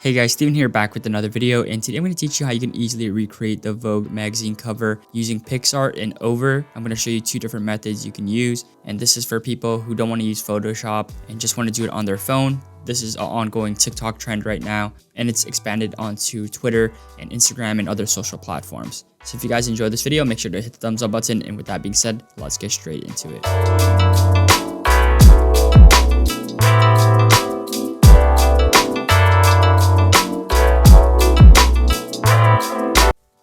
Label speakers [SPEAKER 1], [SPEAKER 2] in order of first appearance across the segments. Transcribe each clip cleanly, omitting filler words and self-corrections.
[SPEAKER 1] Hey guys, Steven here back with another video, and today I'm going to teach you how you can easily recreate the Vogue magazine cover using PicsArt and Over. I'm going to show you two different methods you can use, and this is for people who don't want to use Photoshop and just want to do it on their phone. This is an ongoing TikTok trend right now, and it's expanded onto Twitter and Instagram and other social platforms. So if you guys enjoyed this video, make sure to hit the thumbs up button, and with that being said, let's get straight into it.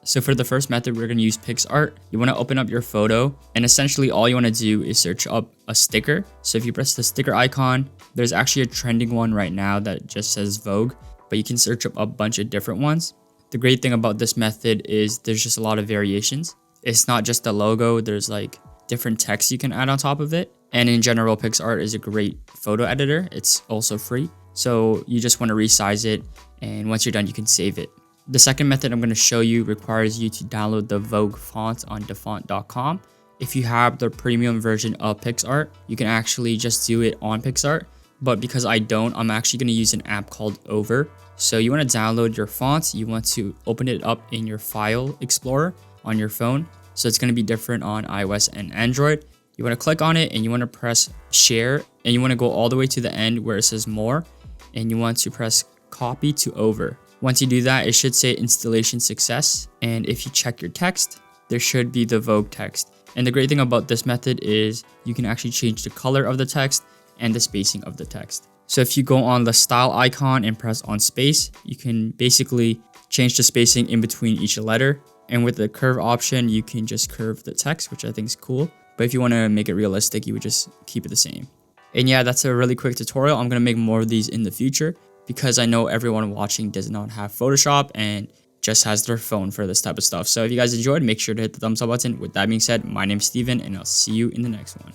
[SPEAKER 1] So for the first method, we're going to use PicsArt. You want to open up your photo, and essentially all you want to do is search up a sticker. So if you press the sticker icon, there's actually a trending one right now that just says Vogue, but you can search up a bunch of different ones. The great thing about this method is there's just a lot of variations. It's not just the logo, there's like different text you can add on top of it. And in general, PicsArt is a great photo editor. It's also free. So you just want to resize it, and once you're done, you can save it. The second method I'm going to show you requires you to download the Vogue font on Dafont.com. If you have the premium version of PicsArt, you can actually just do it on PicsArt. But because I don't, I'm actually going to use an app called Over. So you want to download your font. You want to open it up in your file explorer on your phone. So it's going to be different on iOS and Android. You want to click on it and you want to press share, and you want to go all the way to the end where it says more, and you want to press copy to Over. Once you do that, it should say installation success, and if you check your text, there should be the Vogue text. And the great thing about this method is you can actually change the color of the text and the spacing of the text. So if you go on the style icon and press on space, you can basically change the spacing in between each letter. And with the curve option, you can just curve the text, which I think is cool. But if you want to make it realistic, you would just keep it the same. And yeah, that's a really quick tutorial. I'm going to make more of these in the future, because I know everyone watching does not have Photoshop and just has their phone for this type of stuff. So if you guys enjoyed, make sure to hit the thumbs up button. With that being said, my name's Steven, and I'll see you in the next one.